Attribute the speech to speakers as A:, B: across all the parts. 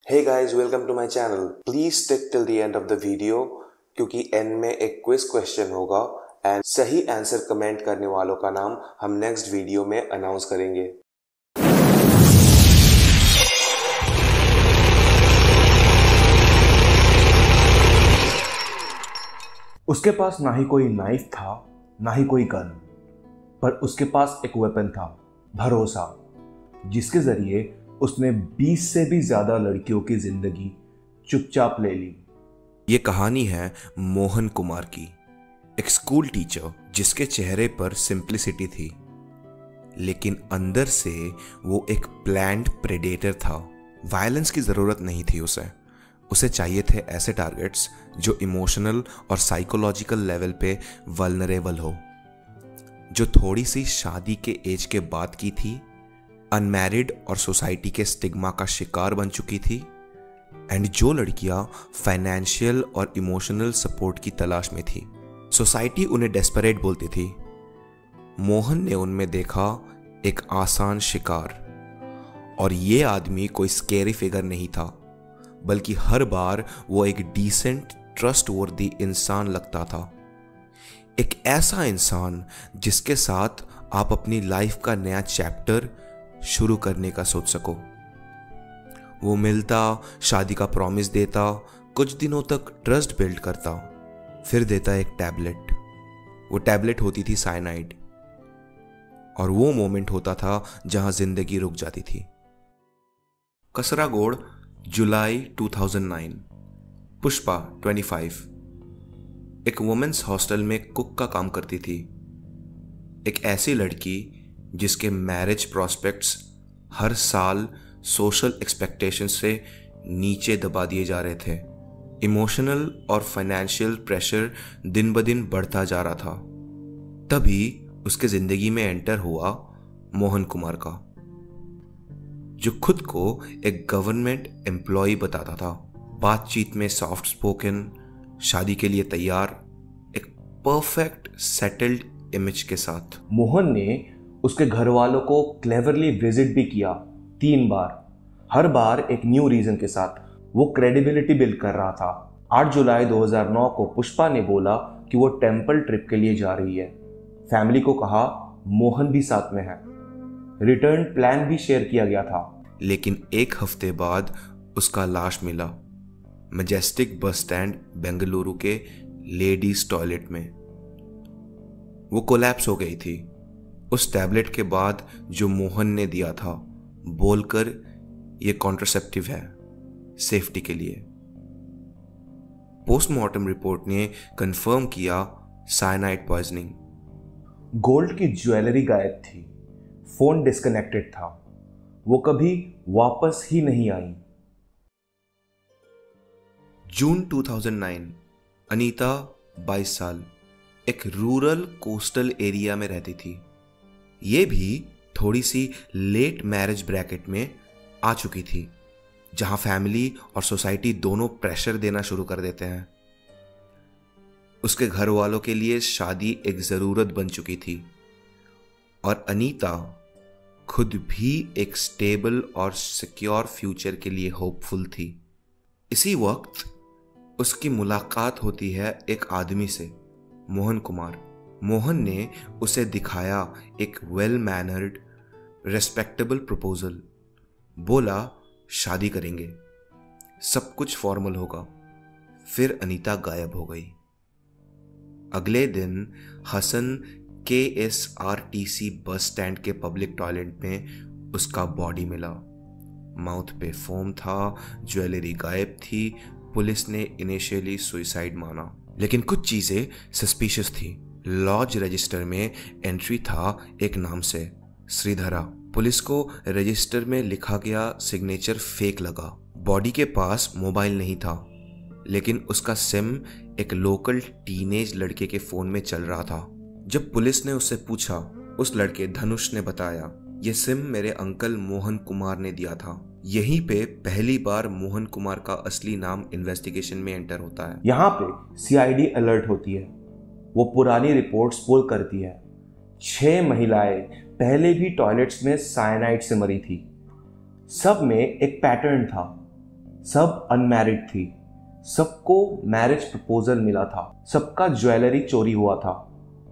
A: Hey guys, welcome to my channel. Please stick till the end of the video क्योंकि and में एक quiz question होगा and सही answer comment करने वालों का नाम हम नेक्स्ट वीडियो में अनाउंस करेंगे।
B: उसके पास ना ही कोई नाइफ था ना ही कोई गन, पर उसके पास एक वेपन था, भरोसा, जिसके जरिए उसने 20 से भी ज्यादा लड़कियों की जिंदगी चुपचाप ले ली।
C: ये कहानी है मोहन कुमार की, एक स्कूल टीचर जिसके चेहरे पर सिंप्लिसिटी थी, लेकिन अंदर से वो एक प्लान्ड प्रेडेटर था। वायलेंस की जरूरत नहीं थी उसे चाहिए थे ऐसे टारगेट्स जो इमोशनल और साइकोलॉजिकल लेवल पे वल्नरेबल हो, जो थोड़ी सी शादी के एज के बाद की थी, अनमैरिड और सोसाइटी के स्टिग्मा का शिकार बन चुकी थी, एंड जो लड़कियां फाइनेंशियल और इमोशनल सपोर्ट की तलाश में थी। सोसाइटी उन्हें डेस्परेट बोलती थी। मोहन ने उनमें देखा एक आसान शिकार, और ये आदमी कोई स्केरी फिगर नहीं था, बल्कि हर बार वो एक डिसेंट ट्रस्टवर्दी इंसान लगता था। एक ऐसा इंसान जिसके साथ आप अपनी लाइफ का नया चैप्टर शुरू करने का सोच सको। वो मिलता, शादी का प्रॉमिस देता, कुछ दिनों तक ट्रस्ट बिल्ड करता, फिर देता एक टैबलेट। वो टैबलेट होती थी साइनाइड, और वो मोमेंट होता था जहां जिंदगी रुक जाती थी। कसरागोड़, जुलाई 2009। पुष्पा 25 एक वुमेन्स हॉस्टल में कुक का काम करती थी। एक ऐसी लड़की जिसके मैरिज प्रोस्पेक्ट्स हर साल सोशल एक्सपेक्टेशंस से नीचे दबा दिए जा रहे थे। इमोशनल और फाइनेंशियल प्रेशर दिन ब दिन बढ़ता जा रहा था। तभी उसके जिंदगी में एंटर हुआ मोहन कुमार का, जो खुद को एक गवर्नमेंट एम्प्लॉय बताता था। बातचीत में सॉफ्ट स्पोकन, शादी के लिए तैयार, एक परफेक्ट सेटल्ड इमेज के साथ।
B: मोहन ने उसके घर वालों को क्लेवरली विजिट भी किया 3 बार, हर बार एक न्यू रीजन के साथ। वो क्रेडिबिलिटी बिल्ड कर रहा था। 8 जुलाई 2009 को पुष्पा ने बोला कि वो टेंपल ट्रिप के लिए जा रही है। फैमिली को कहा मोहन भी साथ में है। रिटर्न प्लान भी शेयर किया गया था।
C: लेकिन एक हफ्ते बाद उसका लाश मिला मैजेस्टिक बस स्टैंड बेंगलुरु के लेडीज टॉयलेट में। वो कोलैप्स हो गई थी उस टैबलेट के बाद जो मोहन ने दिया था, बोलकर ये कॉन्ट्रासेप्टिव है, सेफ्टी के लिए। पोस्टमार्टम रिपोर्ट ने कंफर्म किया साइनाइड पॉइजनिंग।
B: गोल्ड की ज्वेलरी गायब थी, फोन डिस्कनेक्टेड था, वो कभी वापस ही नहीं आई।
C: जून 2009। अनीता 22 साल, एक रूरल कोस्टल एरिया में रहती थी। ये भी थोड़ी सी लेट मैरिज ब्रैकेट में आ चुकी थी, जहां फैमिली और सोसाइटी दोनों प्रेशर देना शुरू कर देते हैं। उसके घर वालों के लिए शादी एक जरूरत बन चुकी थी, और अनीता खुद भी एक स्टेबल और सिक्योर फ्यूचर के लिए होपफुल थी। इसी वक्त उसकी मुलाकात होती है एक आदमी से, मोहन कुमार। मोहन ने उसे दिखाया एक वेल मैनर्ड, रेस्पेक्टेबल प्रपोजल। बोला शादी करेंगे, सब कुछ फॉर्मल होगा। फिर अनीता गायब हो गई। अगले दिन हसन KSRTC बस स्टैंड के पब्लिक टॉयलेट में उसका बॉडी मिला। माउथ पे फोम था, ज्वेलरी गायब थी। पुलिस ने इनिशियली सुसाइड माना, लेकिन कुछ चीजें सस्पिशियस थी। लॉज रजिस्टर में एंट्री था एक नाम से, श्रीधरा। पुलिस को रजिस्टर में लिखा गया सिग्नेचर फेक लगा। बॉडी के पास मोबाइल नहीं था, लेकिन उसका सिम एक लोकल टीनेज लड़के के फोन में चल रहा था। जब पुलिस ने उससे पूछा, उस लड़के धनुष ने बताया, ये सिम मेरे अंकल मोहन कुमार ने दिया था। यहीं पे पहली बार मोहन कुमार का असली नाम इन्वेस्टिगेशन में एंटर होता है।
B: यहाँ पे CID अलर्ट होती है। वो पुरानी रिपोर्ट्स पुल करती है। 6 महिलाएं पहले भी टॉयलेट्स में साइनाइड से मरी थी। सब में एक पैटर्न था, सब अनमैरिड थी, सबको मैरिज प्रपोजल मिला था, सबका ज्वेलरी चोरी हुआ था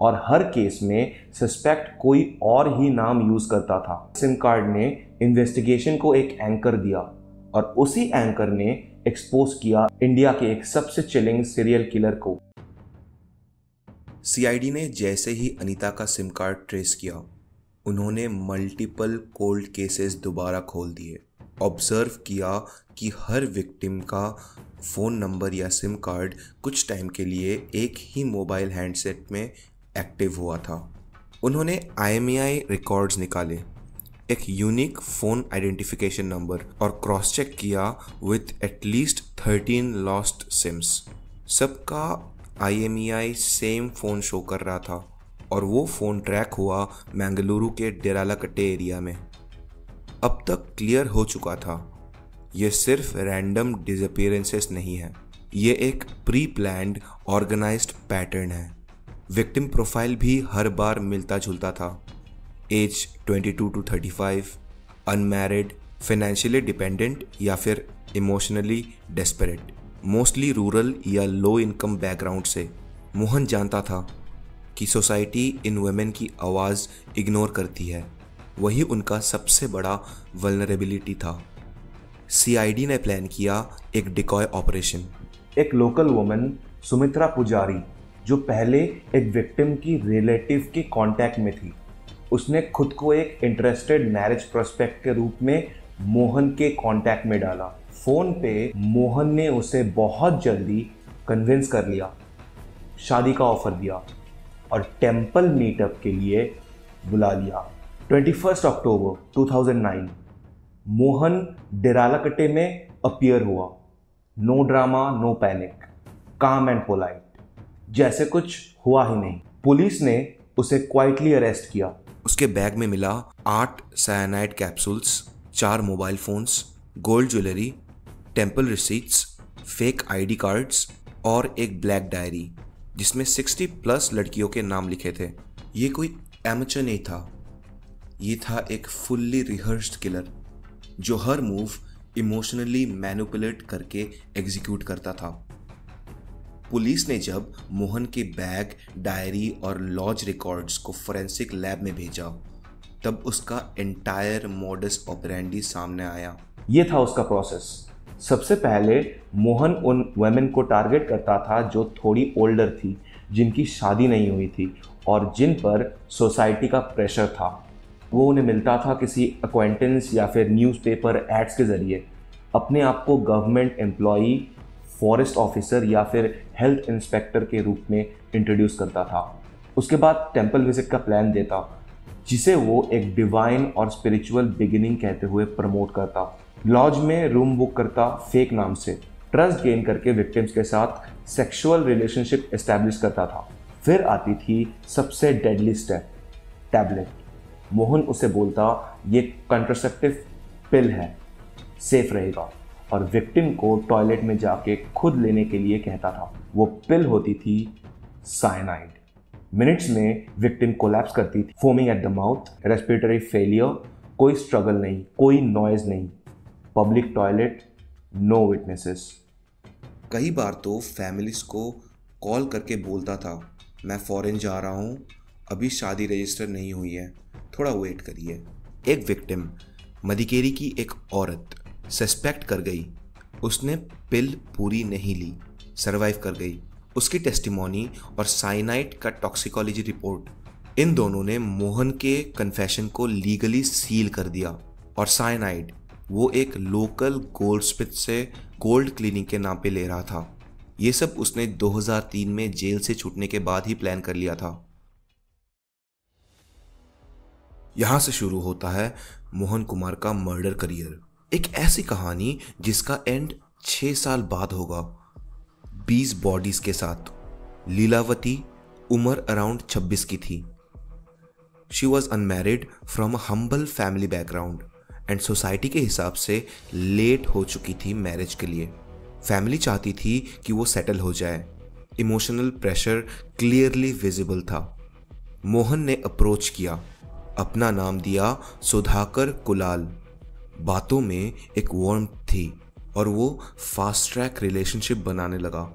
B: और हर केस में सस्पेक्ट कोई और ही नाम यूज करता था। सिम कार्ड ने इन्वेस्टिगेशन को एक एंकर दिया और उसी एंकर ने एक्सपोज किया इंडिया के एक सबसे चिलिंग सीरियल किलर को।
C: सीआईडी ने जैसे ही अनीता का सिम कार्ड ट्रेस किया, उन्होंने मल्टीपल कोल्ड केसेस दोबारा खोल दिए। ऑब्जर्व किया कि हर विक्टिम का फ़ोन नंबर या सिम कार्ड कुछ टाइम के लिए एक ही मोबाइल हैंडसेट में एक्टिव हुआ था। उन्होंने IMEI रिकॉर्ड्स निकाले, एक यूनिक फ़ोन आइडेंटिफिकेशन नंबर, और क्रॉस चेक किया विथ एटलीस्ट 13 लॉस्ट सिम्स। सबका IMEI सेम फ़ोन शो कर रहा था और वो फ़ोन ट्रैक हुआ मैंगलुरु के डेरालाकट्टे एरिया में। अब तक क्लियर हो चुका था, ये सिर्फ रैंडम डिसअपीयरेंसेस नहीं है, ये एक प्री प्लान्ड ऑर्गेनाइज्ड पैटर्न है। विक्टिम प्रोफाइल भी हर बार मिलता जुलता था। Age 22 to 35, unmarried, financially dependent या फिर इमोशनली डेस्परेट, मोस्टली रूरल या लो इनकम बैकग्राउंड से। मोहन जानता था कि सोसाइटी इन वुमेन की आवाज़ इग्नोर करती है, वही उनका सबसे बड़ा वल्नरेबिलिटी था। सीआईडी ने प्लान किया एक डिकॉय ऑपरेशन।
B: एक लोकल वुमन सुमित्रा पुजारी, जो पहले एक विक्टिम की रिलेटिव के कांटेक्ट में थी, उसने खुद को एक इंटरेस्टेड मैरिज प्रोस्पेक्ट के रूप में मोहन के कांटेक्ट में डाला। फोन पे मोहन ने उसे बहुत जल्दी कन्विंस कर लिया, शादी का ऑफर दिया और टेम्पल मीटअप के लिए बुला लिया। 21 अक्टूबर 2009 मोहन डेरालाकट्टे में अपीयर हुआ। नो ड्रामा, नो पैनिक, काम एंड पोलाइट, जैसे कुछ हुआ ही नहीं। पुलिस ने उसे क्वाइटली अरेस्ट किया।
C: उसके बैग में मिला 8 cyanide capsules, 4 mobile phones, gold jewellery, temple receipts, fake ID cards और एक ब्लैक डायरी जिसमें 60+ लड़कियों के नाम लिखे थे। ये कोई एमेचर नहीं था, ये था एक फुल्ली रिहर्स्ड किलर जो हर मूव इमोशनली मैनिपुलेट करके एग्जीक्यूट करता था। पुलिस ने जब मोहन के बैग, डायरी और लॉज रिकॉर्ड्स को फोरेंसिक लैब में भेजा, तब उसका एंटायर मोडस ऑपरेंडी सामने आया।
B: ये था उसका प्रोसेस। सबसे पहले मोहन उन वुमेन को टारगेट करता था जो थोड़ी ओल्डर थी, जिनकी शादी नहीं हुई थी और जिन पर सोसाइटी का प्रेशर था। वो उन्हें मिलता था किसी अक्वेंटेंस या फिर न्यूज़पेपर एड्स के ज़रिए। अपने आप को गवर्नमेंट एम्प्लॉई, फॉरेस्ट ऑफिसर या फिर हेल्थ इंस्पेक्टर के रूप में इंट्रोड्यूस करता था। उसके बाद टेम्पल विजिट का प्लान देता, जिसे वो एक डिवाइन और स्पिरिचुअल बिगिनिंग कहते हुए प्रमोट करता। लॉज में रूम बुक करता फेक नाम से, ट्रस्ट गेन करके विक्टिम्स के साथ सेक्सुअल रिलेशनशिप एस्टैब्लिश करता था। फिर आती थी सबसे डेडली स्टेप, टैबलेट। मोहन उसे बोलता ये कंट्रासेप्टिव पिल है, सेफ रहेगा, और विक्टिम को टॉयलेट में जाके खुद लेने के लिए कहता था। वो पिल होती थी साइनाइड। मिनट्स में विक्टिम कोलैप्स करती थी, foaming at the mouth, respiratory failure, कोई स्ट्रगल नहीं, कोई नॉइज नहीं, पब्लिक टॉयलेट, नो विटनेसेस।
C: कई बार तो फैमिलीज को कॉल करके बोलता था, मैं फॉरेन जा रहा हूँ, अभी शादी रजिस्टर नहीं हुई है, थोड़ा वेट करिए। एक विक्टिम, मदिकेरी की एक औरत, सस्पेक्ट कर गई। उसने पिल पूरी नहीं ली, सरवाइव कर गई। उसकी टेस्टिमोनी और साइनाइड का टॉक्सिकोलॉजी रिपोर्ट, इन दोनों ने मोहन के कन्फेशन को लीगली सील कर दिया। और साइनाइड वो एक लोकल गोल्डस्मिथ से गोल्ड क्लीनिंग के नाम पे ले रहा था। ये सब उसने 2003 में जेल से छूटने के बाद ही प्लान कर लिया था। यहां से शुरू होता है मोहन कुमार का मर्डर करियर। एक ऐसी कहानी जिसका एंड 6 साल बाद होगा, 20 बॉडीज के साथ। लीलावती उम्र अराउंड 26 की थी। She was unmarried from a humble family background and society के हिसाब से लेट हो चुकी थी मैरिज के लिए। फैमिली चाहती थी कि वो सेटल हो जाए। इमोशनल प्रेशर क्लियरली विजिबल था। मोहन ने अप्रोच किया, अपना नाम दिया सुधाकर कुलाल। बातों में एक वार्मथ थी और वो फास्ट ट्रैक रिलेशनशिप बनाने लगा।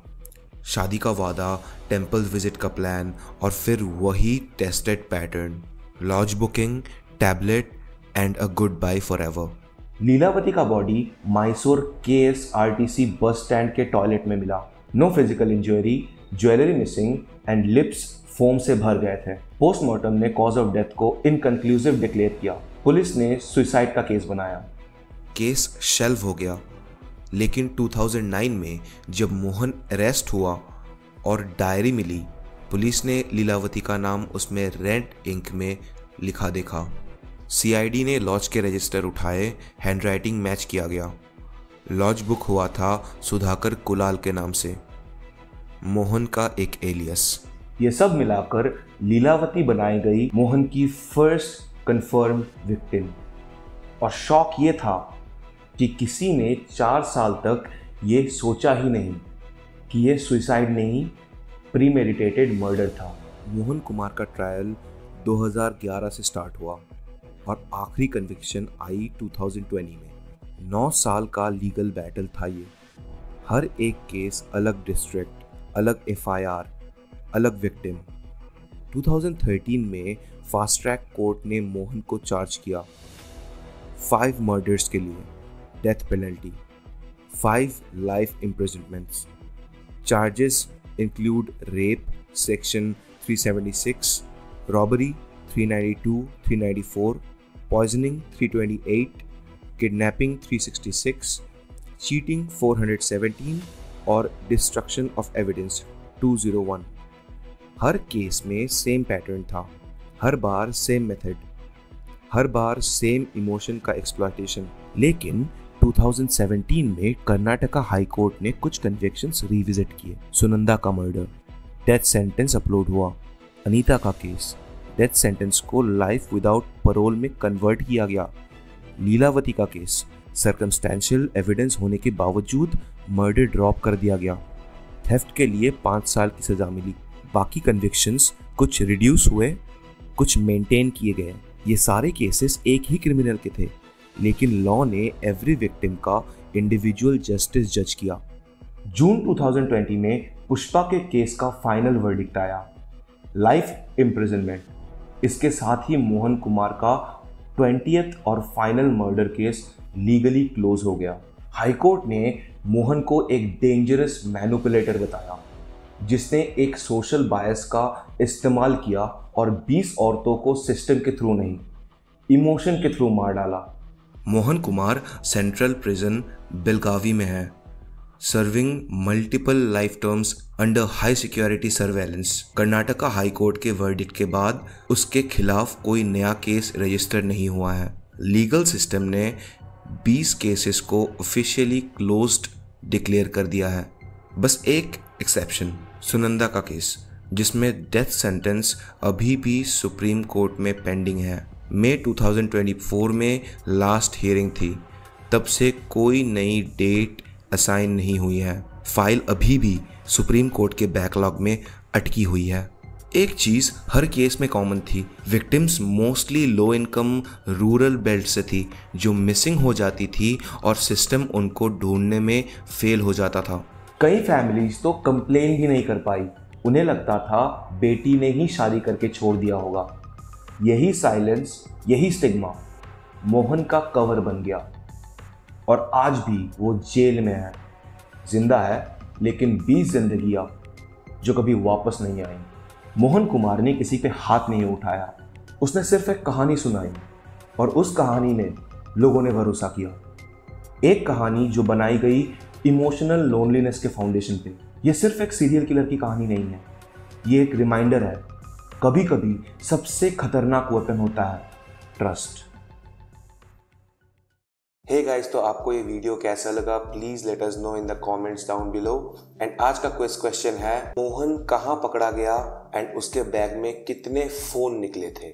C: शादी का वादा, टेम्पल विजिट का प्लान और फिर वही tested pattern, lodge booking, tablet and a goodbye forever.
B: Leelavati का body Mysore KSRTC bus stand के टॉयलेट में मिला। No physical injury, jewellery missing and lips foam से भर गए थे। पोस्टमार्टम ने कॉज ऑफ डेथ को इनकंक्लूसिव डिक्लेयर किया। पुलिस ने सुसाइड का केस बनाया।
C: केस शेल्व हो गया, लेकिन 2009 में जब मोहन अरेस्ट हुआ और डायरी मिली, पुलिस ने लीलावती का नाम उसमें रेड इंक में लिखा देखा। CID ने लॉज के रजिस्टर उठाए, हैंडराइटिंग मैच किया गया। लॉज बुक हुआ था सुधाकर कुलाल के नाम से, मोहन का एक एलियस।
B: ये सब मिलाकर लीलावती बनाई गई मोहन की फर्स्ट कंफर्म विक्टिम। और शॉक ये था कि किसी ने 4 साल तक ये सोचा ही नहीं कि ये सुसाइड नहीं, प्रीमेडिटेटेड मर्डर था।
C: मोहन कुमार का ट्रायल 2011 से स्टार्ट हुआ और आखिरी कन्विक्शन आई 2020 में। 9 साल का लीगल बैटल था ये। हर एक केस अलग डिस्ट्रिक्ट, अलग FIR, अलग विक्टिम। 2013 में फास्ट ट्रैक कोर्ट ने मोहन को चार्ज किया 5 मर्डर्स के लिए, death penalty, 5 life imprisonments. Charges include rape section 376, robbery 392, 394, poisoning 328, kidnapping 366, cheating 417 और डिस्ट्रक्शन ऑफ एविडेंस 201। हर केस में सेम पैटर्न था, हर बार सेम मेथड, हर बार सेम इमोशन का एक्सप्लॉयटेशन। लेकिन 2017 में कर्नाटका हाई कोर्ट ने कुछ कन्विक्शंस रिविजिट किए। सुनंदा का मर्डर, डेथ सेंटेंस अपलोड हुआ। अनीता का केस, डेथ सेंटेंस को लाइफ विदाउट पैरोल में कन्वर्ट किया गया। लीलावती का केस, सर्कमस्टेंशियल एविडेंस होने के बावजूद मर्डर ड्रॉप कर दिया गया। थेफ्ट के लिए 5 साल की सजा मिली। बाकी कन्विक्शंस कुछ रिड्यूस हुए, कुछ मेंटेन किए गए। ये सारे केसेस एक ही क्रिमिनल के थे, लेकिन लॉ ने एवरी विक्टिम का इंडिविजुअल जस्टिस जज किया।
B: जून 2020 में पुष्पा के केस का फाइनल वर्डिक्ट आया, लाइफ इम्प्रिजनमेंट। इसके साथ ही मोहन कुमार का 20th और final murder case legally close हो गया। हाईकोर्ट ने मोहन को एक डेंजरस मैनिपुलेटर बताया, जिसने एक सोशल बायस का इस्तेमाल किया और 20 औरतों को सिस्टम के थ्रू नहीं, इमोशन के थ्रू मार डाला।
C: मोहन कुमार सेंट्रल प्रिजन बेलगावी में है, serving multiple life terms under high security surveillance. Karnataka high court के वर्डिक्ट के बाद उसके खिलाफ कोई नया केस रजिस्टर नहीं हुआ है। लीगल सिस्टम ने 20 केसेस को ऑफिशियली क्लोज्ड डिक्लेयर कर दिया है। बस एक एक्सेप्शन, सुनंदा का केस, जिसमें डेथ सेंटेंस अभी भी सुप्रीम कोर्ट में पेंडिंग है। मई 2024 में लास्ट हियरिंग थी, तब से कोई नई डेट असाइन नहीं हुई है। फाइल अभी भी सुप्रीम कोर्ट के बैकलॉग में अटकी हुई है। एक चीज़ हर केस में कॉमन थी, victims mostly low income rural belt से थी, जो मिसिंग हो जाती थी और सिस्टम उनको ढूंढने में फेल हो जाता था।
B: कई फैमिलीज तो कंप्लेन भी नहीं कर पाई, उन्हें लगता था बेटी ने ही शादी करके छोड़ दिया होगा। यही साइलेंस, यही स्टिग्मा मोहन का कवर बन गया और आज भी वो जेल में है। जिंदा है, लेकिन 20 जिंदगियां जो कभी वापस नहीं आई। मोहन कुमार ने किसी पे हाथ नहीं उठाया, उसने सिर्फ एक कहानी सुनाई और उस कहानी ने लोगों ने भरोसा किया। एक कहानी जो बनाई गई इमोशनल लोनलीनेस के फाउंडेशन पे। ये सिर्फ एक सीरियल किलर की कहानी नहीं है, ये एक रिमाइंडर है, कभी कभी सबसे खतरनाक वेपन होता है ट्रस्ट।
A: हे गाइस, तो आपको ये वीडियो कैसा लगा? Please let us know in the comments down below. And आज का क्वेश्चन है, मोहन कहाँ पकड़ा गया एंड उसके बैग में कितने फोन निकले थे?